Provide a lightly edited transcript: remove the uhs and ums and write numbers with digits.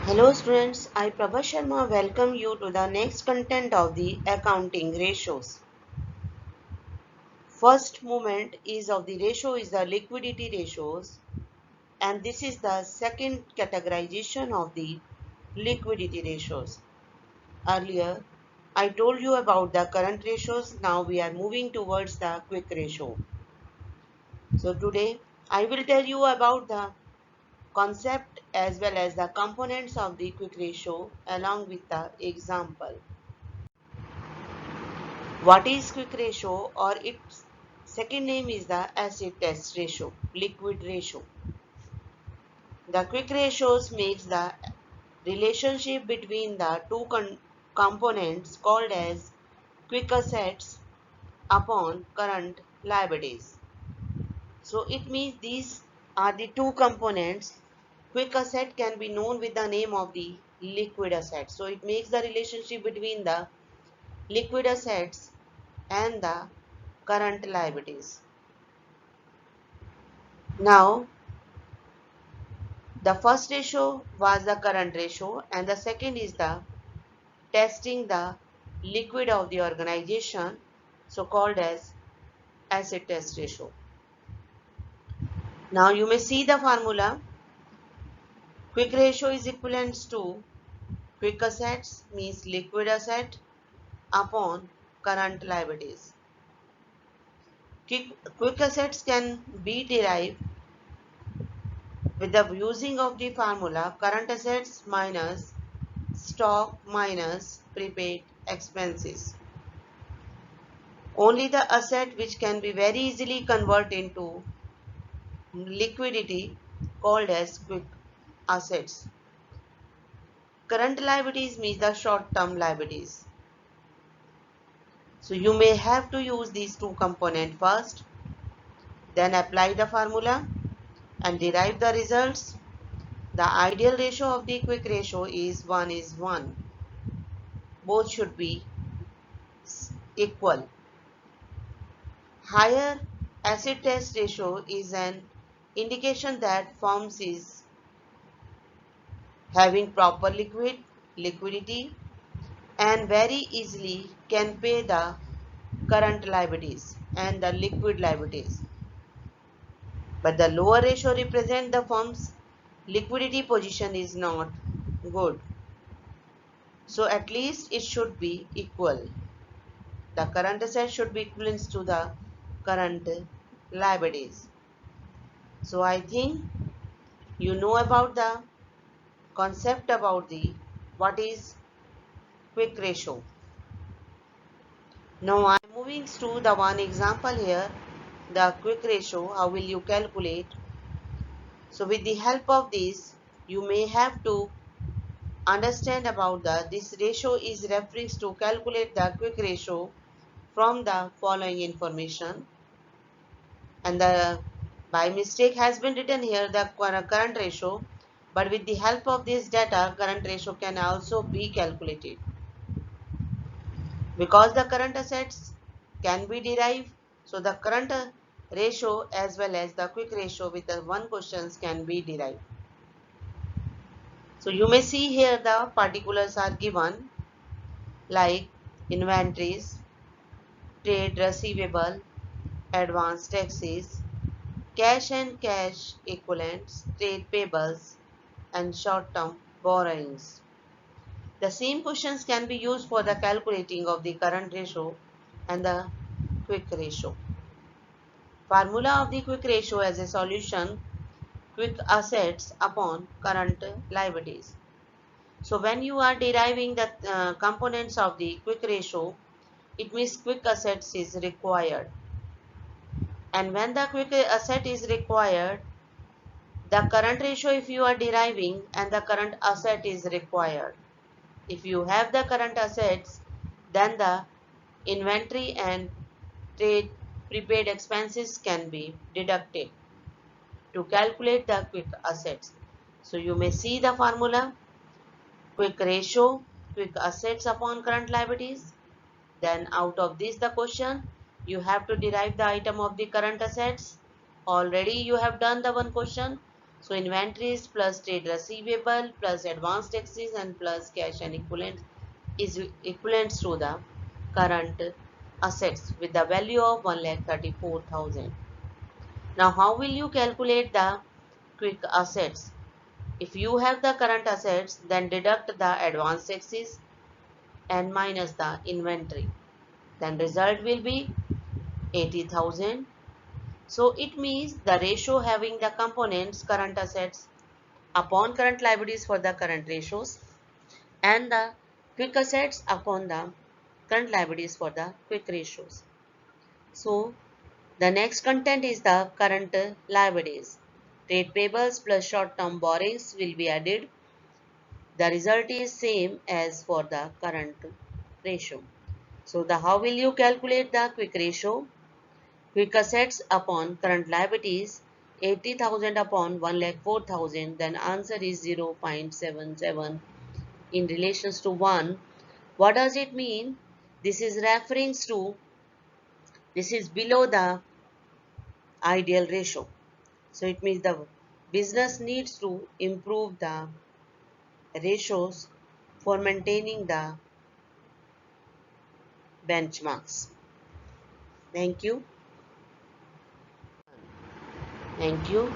Hello students, I Prabha Sharma welcome you to the next content of the accounting ratios. First moment is of the ratio is the liquidity ratios, and this is the second categorization of the liquidity ratios. Earlier I told you about the current ratios. Now we are moving towards the quick ratio. So today I will tell you about the concept as well as the components of the quick ratio along with the example. What is quick ratio, or its second name is the acid test ratio, liquid ratio. The quick ratios makes the relationship between the two components called as quick assets upon current liabilities. So it means these are the two components. Quick asset can be known with the name of the liquid asset. So it makes the relationship between the liquid assets and the current liabilities. Now, the first ratio was the current ratio, and the second is the testing the liquid of the organization, so called as acid test ratio. Now you may see the formula. Quick ratio is equivalent to quick assets means liquid asset upon current liabilities. Quick assets can be derived with the using of the formula current assets minus stock minus prepaid expenses. Only the asset which can be very easily converted into liquidity called as quick assets. Current liabilities means the short-term liabilities. So you may have to use these two components first, then apply the formula and derive the results. The ideal ratio of the quick ratio is 1:1. Both should be equal. Higher acid test ratio is an indication that firms is having proper liquidity and very easily can pay the current liabilities and the liquid liabilities. But the lower ratio represent the firm's liquidity position is not good. So at least it should be equal. The current asset should be equivalent to the current liabilities. So I think you know about the concept about the what is quick ratio. Now I am moving to the one example here, the quick ratio. How will you calculate? So with the help of this, you may have to understand about this ratio is referring to calculate the quick ratio from the following information, and the by mistake has been written here the current ratio, but with the help of this data current ratio can also be calculated. Because the current assets can be derived, so the current ratio as well as the quick ratio with the one questions can be derived. So you may see here the particulars are given like inventories, trade receivable, advance taxes, cash and cash equivalents, trade payables, and short-term borrowings. The same questions can be used for the calculating of the current ratio and the quick ratio. Formula of the quick ratio as a solution: quick assets upon current liabilities. So when you are deriving the components of the quick ratio, it means quick assets is required. And when the quick asset is required, the current ratio if you are deriving and the current asset is required. If you have the current assets, then the inventory and trade prepaid expenses can be deducted to calculate the quick assets. So you may see the formula: quick ratio, quick assets upon current liabilities. Then out of this the question, you have to derive the item of the current assets. Already you have done the one question. So inventories plus trade receivable plus advance taxes and plus cash and equivalent is equivalent to the current assets with the value of 1,34,000. Now how will you calculate the quick assets? If you have the current assets, then deduct the advance taxes and minus the inventory. Then result will be 80,000. So it means the ratio having the components current assets upon current liabilities for the current ratios and the quick assets upon the current liabilities for the quick ratios. So the next content is the current liabilities. Trade payables plus short-term borrowings will be added. The result is same as for the current ratio. So the how will you calculate the quick ratio? Quick assets upon current liabilities 80,000 upon 1,04,000, then answer is 0.77 in relations to 1. What does it mean? This is referring to, this is below the ideal ratio. So it means the business needs to improve the ratios for maintaining the benchmarks. Thank you. Thank you.